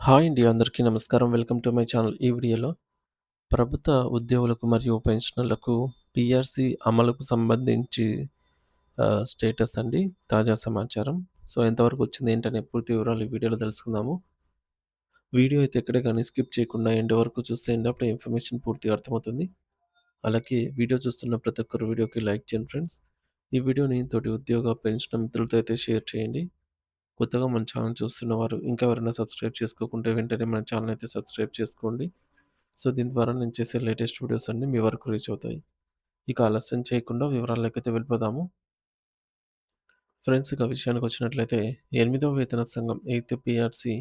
Hi అండి. అందరికీ నమస్కారం. Welcome to my channel. ఈ వీడియోలో ప్రభుత్వ ఉద్యోగులకు మరియు పెన్షనర్లకు పీఆర్సీ అమలుకు సంబంధించి స్టేటస్ అండి. తాజా సమాచారం. సో, ఎంతవరకు వచ్చింది ఏంటనే పూర్తి వివరాలు ఈ వీడియోలో తెలుసుకుందాము. వీడియో అయితే ఎక్కడ గాని స్కిప్ చేయకుండా ఎండ్ వరకు చూస్తే అప్పుడే ఇన్ఫర్మేషన్ పూర్తిగా అర్థమవుతుంది. అలాగే వీడియో చూస్తున్న ప్రతి ఒక్కరు వీడియోకి లైక్ చేయండి ఫ్రెండ్స్. ఈ వీడియోని తోటి ఉద్యోగ, పెన్షనర్ మిత్రులతో అయితే షేర్ చేయండి. కొత్తగా మన ఛానల్ చూస్తున్నవారు ఇంకా ఎవరైనా సబ్స్క్రైబ్ చేసుకోకుంటే వెంటనే మన ఛానల్ అయితే సబ్స్క్రైబ్ చేసుకోండి. సో, దీని ద్వారా నేను చేసే లేటెస్ట్ వీడియోస్ అన్నీ మీ వరకు రీచ్ అవుతాయి. ఇక ఆలస్యం చేయకుండా వివరాల్లోకైతే వెళ్ళిపోదాము. ఫ్రెండ్స్, ఇక విషయానికొచ్చినట్లయితే 8వ వేతన సంఘం ఎయిత్ పీఆర్సీ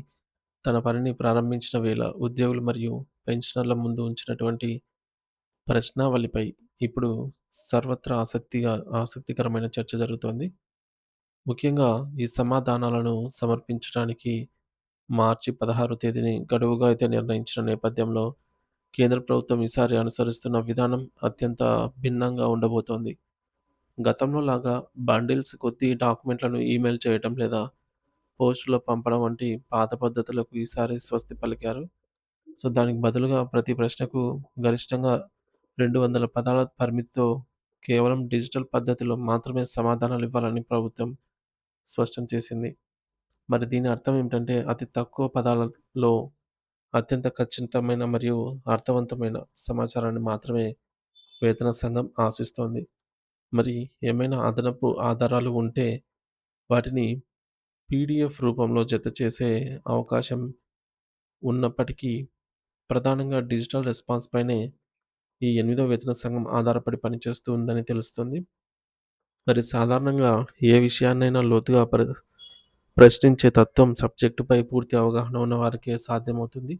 తన పనిని ప్రారంభించిన వేళ ఉద్యోగులు మరియు పెన్షనర్ల ముందు ఉంచినటువంటి ప్రశ్నావళిపై ఇప్పుడు సర్వత్రా ఆసక్తికరమైన చర్చ జరుగుతోంది. ముఖ్యంగా ఈ సమాధానాలను సమర్పించడానికి మార్చి 16 తేదీని గడువుగా అయితే నిర్ణయించిన నేపథ్యంలో కేంద్ర ప్రభుత్వం ఈసారి అనుసరిస్తున్న విధానం అత్యంత భిన్నంగా ఉండబోతోంది. గతంలో లాగా బండిల్స్ కొద్దీ డాక్యుమెంట్లను ఈమెయిల్ చేయటం లేదా పోస్టులో పంపడం వంటి పాత పద్ధతులకు ఈసారి స్వస్తి పలికారు. సో, దానికి బదులుగా ప్రతి ప్రశ్నకు గరిష్టంగా 200 పదాల పరిమితితో కేవలం డిజిటల్ పద్ధతిలో మాత్రమే సమాధానాలివ్వాలని ప్రభుత్వం స్పష్టం చేసింది. మరి దీని అర్థం ఏమిటంటే అతి తక్కువ పదాలలో అత్యంత ఖచ్చితమైన మరియు అర్థవంతమైన సమాచారాన్ని మాత్రమే వేతన సంఘం ఆశిస్తోంది. మరి ఏమైనా అదనపు ఆధారాలు ఉంటే వాటిని పీడీఎఫ్ రూపంలో జతచేసే అవకాశం ఉన్నప్పటికీ ప్రధానంగా డిజిటల్ రెస్పాన్స్ పైనే ఈ 8వ వేతన సంఘం ఆధారపడి పనిచేస్తూ ఉందని తెలుస్తుంది. మరి సాధారణంగా ఏ విషయాన్నైనా లోతుగా ప్రశ్నించే తత్వం సబ్జెక్టుపై పూర్తి అవగాహన ఉన్న వారికే సాధ్యమవుతుంది.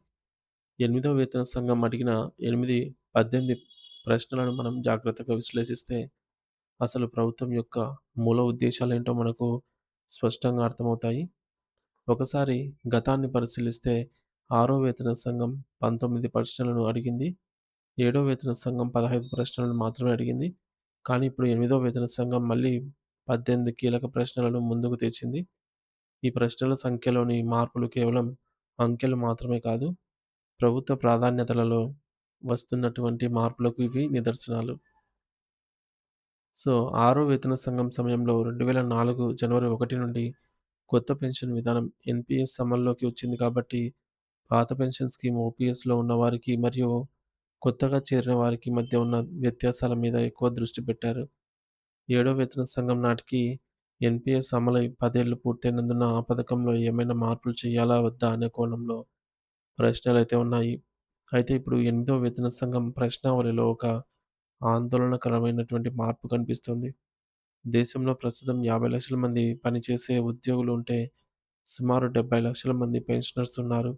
8వ వేతన సంఘం అడిగిన 18 ప్రశ్నలను మనం జాగ్రత్తగా విశ్లేషిస్తే అసలు ప్రభుత్వం యొక్క మూల ఉద్దేశాలేంటో మనకు స్పష్టంగా అర్థమవుతాయి. ఒకసారి గతాన్ని పరిశీలిస్తే 6వ వేతన సంఘం 19 ప్రశ్నలను అడిగింది. 7వ వేతన సంఘం 15 ప్రశ్నలను మాత్రమే అడిగింది. కానీ ఇప్పుడు 8వ వేతన సంఘం మళ్ళీ 18 కీలక ప్రశ్నలను ముందుకు తెచ్చింది. ఈ ప్రశ్నల సంఖ్యలోని మార్పులు కేవలం అంకెలు మాత్రమే కాదు, ప్రభుత్వ ప్రాధాన్యతలలో వస్తున్నటువంటి మార్పులకు ఇవి నిదర్శనాలు. సో, ఆరో వేతన సంఘం సమయంలో 2004 జనవరి 1 నుండి కొత్త పెన్షన్ విధానం ఎన్‌పీఎస్ అమల్లోకి వచ్చింది కాబట్టి, పాత పెన్షన్ స్కీమ్ ఓపీఎస్‌లో ఉన్నవారికి మరియు కొత్తగా చేరిన వారికి మధ్య ఉన్న వ్యత్యాసాల మీద ఎక్కువ దృష్టి పెట్టారు. ఏడో వేతన సంఘం నాటికి ఎన్‌పీఎస్ అమలై 10 ఏళ్లు పూర్తయినందున ఆ పథకంలో ఏమైనా మార్పులు చేయాలా వద్దా అనే కోణంలో ప్రశ్నలైతే ఉన్నాయి. అయితే ఇప్పుడు ఎనిమిదో వేతన సంఘం ప్రశ్నావళిలో ఒక ఆందోళనకరమైనటువంటి మార్పు కనిపిస్తుంది. దేశంలో ప్రస్తుతం 50 లక్షల మంది పనిచేసే ఉద్యోగులు ఉంటే, సుమారు 70 లక్షల మంది పెన్షనర్స్ ఉన్నారు.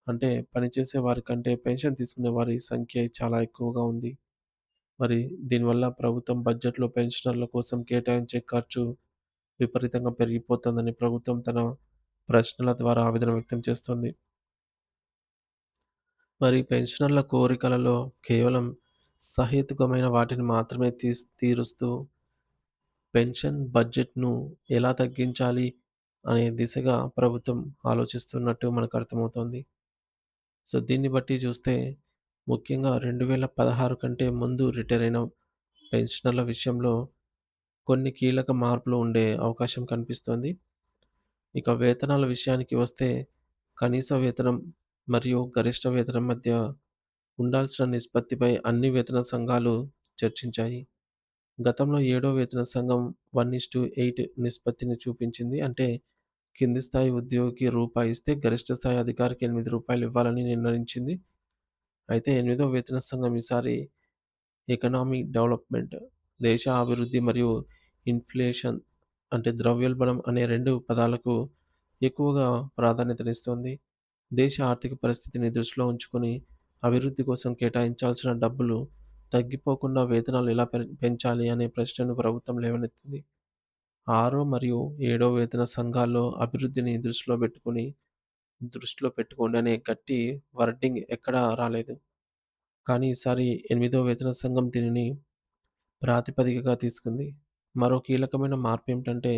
అంటే పనిచేసే వారి కంటే పెన్షన్ తీసుకునే వారి సంఖ్య చాలా ఎక్కువగా ఉంది. మరి దీనివల్ల ప్రభుత్వం బడ్జెట్‌లో పెన్షనర్ల కోసం కేటాయించే ఖర్చు విపరీతంగా పెరిగిపోతుందని ప్రభుత్వం తన ప్రశ్నల ద్వారా ఆవేదన వ్యక్తం చేస్తోంది. మరి పెన్షనర్ల కోరికలలో కేవలం సహేతుకమైన వాటిని మాత్రమే తీరుస్తూ పెన్షన్ బడ్జెట్‌ను ఎలా తగ్గించాలి అనే దిశగా ప్రభుత్వం ఆలోచిస్తున్నట్టు మనకు అర్థమవుతోంది. సో, దీన్ని బట్టి చూస్తే ముఖ్యంగా 2016 కంటే ముందు రిటైర్ అయిన పెన్షనర్ల విషయంలో కొన్ని కీలక మార్పులు ఉండే అవకాశం కనిపిస్తోంది. ఇక వేతనాల విషయానికి వస్తే కనీస వేతనం మరియు గరిష్ట వేతనం మధ్య ఉండాల్సిన నిష్పత్తిపై అన్ని వేతన సంఘాలు చర్చించాయి. గతంలో ఏడో వేతన సంఘం 1:8 నిష్పత్తిని చూపించింది. అంటే కింది స్థాయి ఉద్యోగికి రూపాయి ఇస్తే గరిష్ట స్థాయి అధికారికి రూ. 8 ఇవ్వాలని నిర్ణయించింది. అయితే ఎనిమిదో వేతన సంఘం ఈసారి ఎకనామిక్ డెవలప్‌మెంట్, దేశ అభివృద్ధి మరియు ఇన్‌ఫ్లేషన్ అంటే ద్రవ్యోల్బణం అనే 2 పదాలకు ఎక్కువగా ప్రాధాన్యతనిస్తోంది. దేశ ఆర్థిక పరిస్థితిని దృష్టిలో ఉంచుకొని అభివృద్ధి కోసం కేటాయించాల్సిన డబ్బులు తగ్గిపోకుండా వేతనాలు ఎలా పెంచాలి అనే ప్రశ్నను ప్రభుత్వం లేవనెత్తింది. ఆరో మరియు ఏడో వేతన సంఘాల్లో అభివృద్ధిని దృష్టిలో పెట్టుకోండి అనే గట్టి వర్డింగ్ ఎక్కడా రాలేదు. కానీ ఈసారి ఎనిమిదో వేతన సంఘం దీనిని ప్రాతిపదికగా తీసుకుంది. మరో కీలకమైన మార్పు ఏమిటంటే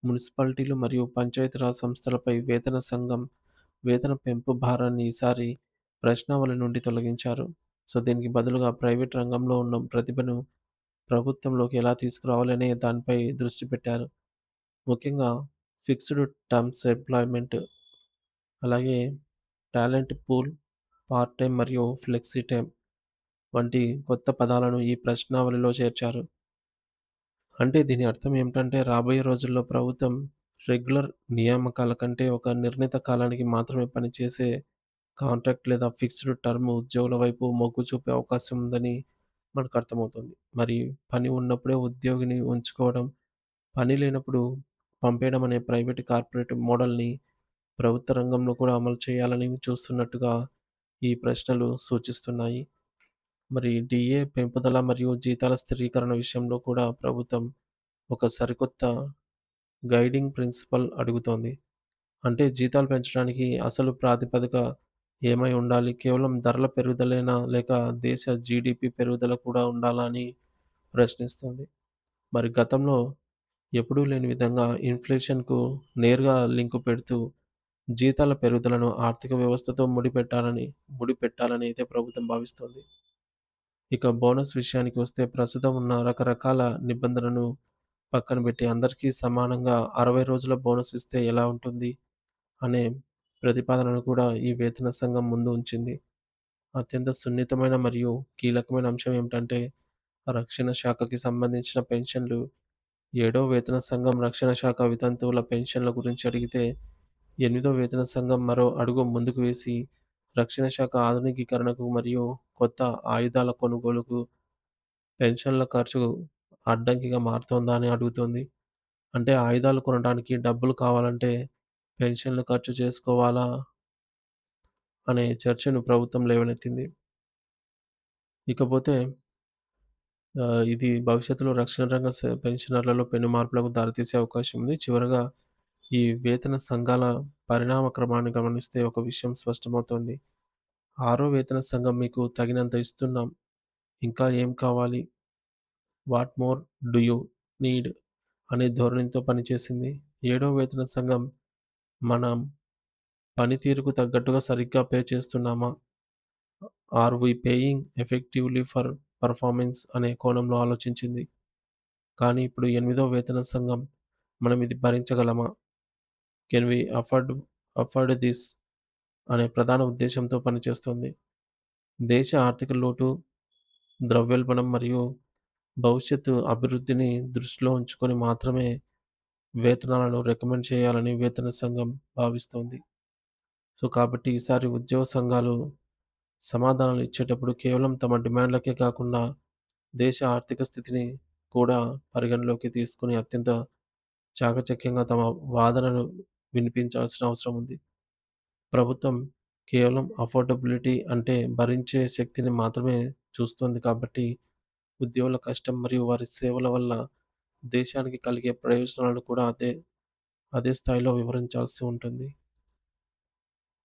మున్సిపాలిటీలు మరియు పంచాయతీరాజ్ సంస్థలపై వేతన సంఘం వేతన పెంపు భారాన్ని ఈసారి ప్రశ్నావళి నుండి తొలగించారు. సో, దీనికి బదులుగా ప్రైవేట్ రంగంలో ఉన్న ప్రతిభను ప్రభుత్వంలోకి ఎలా తీసుకురావాలనే దానిపై దృష్టి పెట్టారు. ముఖ్యంగా ఫిక్స్డ్ టర్మ్స్ ఎంప్లాయ్‌మెంట్, అలాగే టాలెంట్ పూల్, పార్ట్ టైమ్ మరియు ఫ్లెక్సీ టైమ్ వంటి కొత్త పదాలను ఈ ప్రశ్నావళిలో చేర్చారు. అంటే దీని అర్థం ఏమిటంటే రాబోయే రోజుల్లో ప్రభుత్వం రెగ్యులర్ నియామకాల కంటే ఒక నిర్ణీత కాలానికి మాత్రమే పనిచేసే కాంట్రాక్ట్ లేదా ఫిక్స్డ్ టర్మ్ ఉద్యోగుల వైపు మొగ్గు చూపే అవకాశం ఉందని మనకు అర్థమవుతుంది. మరి పని ఉన్నప్పుడే ఉద్యోగిని ఉంచుకోవడం, పని లేనప్పుడు పంపేయడం అనే ప్రైవేట్ కార్పొరేట్ మోడల్‌ని ప్రభుత్వ రంగంలో కూడా అమలు చేయాలని చూస్తున్నట్టుగా ఈ ప్రశ్నలు సూచిస్తున్నాయి. మరి డీఏ పెంపుదల మరియు జీతాల స్థిరీకరణ విషయంలో కూడా ప్రభుత్వం ఒక సరికొత్త గైడింగ్ ప్రిన్సిపల్ అడుగుతోంది. అంటే జీతాలు పెంచడానికి అసలు ప్రాతిపదిక ఏమై ఉండాలి? కేవలం ధరల పెరుగుదలేనా? లేక దేశ జీడీపీ పెరుగుదల కూడా ఉండాలా? అని ప్రశ్నిస్తుంది. మరి గతంలో ఎప్పుడూ లేని విధంగా ఇన్‌ఫ్లేషన్‌కు నేరుగా లింకు పెడుతూ జీతాల పెరుగుదలను ఆర్థిక వ్యవస్థతో ముడిపెట్టాలని అయితే ప్రభుత్వం భావిస్తోంది. ఇక బోనస్ విషయానికి వస్తే ప్రస్తుతం ఉన్న రకరకాల నిబంధనలను పక్కన పెట్టి అందరికీ సమానంగా 60 రోజుల బోనస్ ఇస్తే ఎలా ఉంటుంది అనే ప్రతిపాదనను కూడా ఈ వేతన సంఘం ముందు ఉంచింది. అత్యంత సున్నితమైన మరియు కీలకమైన అంశం ఏమిటంటే రక్షణ శాఖకి సంబంధించిన పెన్షన్లు. ఏడో వేతన సంఘం రక్షణ శాఖ వితంతువుల పెన్షన్ల గురించి అడిగితే, ఎనిమిదో వేతన సంఘం మరో అడుగు ముందుకు వేసి రక్షణ శాఖ ఆధునికీకరణకు మరియు కొత్త ఆయుధాల కొనుగోలుకు పెన్షన్ల ఖర్చు అడ్డంకిగా మారుతోందా అని అడుగుతోంది. అంటే ఆయుధాలు కొనడానికి డబ్బులు కావాలంటే పెన్షన్లు ఖర్చు చేసుకోవాలా అనే చర్చను ప్రభుత్వం లేవనెత్తింది. ఇకపోతే ఇది భవిష్యత్తులో రక్షణ రంగ పెన్షనర్లలో పెను మార్పులకు దారితీసే అవకాశం ఉంది. చివరగా ఈ వేతన సంఘాల పరిణామ క్రమాన్ని గమనిస్తే ఒక విషయం స్పష్టమవుతోంది. ఆరో వేతన సంఘం మీకు తగినంత ఇస్తున్నాం. ఇంకా ఏం కావాలి? What more do you need? అనే ధోరణితో పనిచేసింది. ఏడో వేతన సంఘం మనం పనితీరుకు తగ్గట్టుగా సరిగ్గా పే చేస్తున్నామా? Are we paying effectively for performance అనే కోణంలో ఆలోచించింది. కానీ ఇప్పుడు ఎనిమిదో వేతన సంఘం మనం ఇది భరించగలమా? కెన్ వి అఫర్డ్ థిస్ అనే ప్రధాన ఉద్దేశ్యంతో పనిచేస్తోంది. దేశ ఆర్థిక లోటు, ద్రవ్యోల్బణం మరియు భవిష్యత్తు అభివృద్ధిని దృష్టిలో ఉంచుకొని మాత్రమే వేతనాలను రికమెండ్ చేయాలని వేతన సంఘం భావిస్తోంది. సో, కాబట్టి ఈసారి ఉద్యోగ సంఘాలు సమాధానాలు ఇచ్చేటప్పుడు కేవలం తమ డిమాండ్‌లకే కాకుండా దేశ ఆర్థిక స్థితిని కూడా పరిగణలోకి తీసుకొని అత్యంత చాకచక్యంగా తమ వాదనను వినిపించాల్సిన అవసరం ఉంది. ప్రభుత్వం కేవలం అఫోర్డబిలిటీ అంటే భరించే శక్తిని మాత్రమే చూస్తోంది కాబట్టి, ఉద్యోగుల కష్టం మరియు వారి సేవల వల్ల దేశానికి కలిగే ప్రయోజనాలను కూడా అదే అదే స్థాయిలో వివరించాల్సి ఉంటుంది.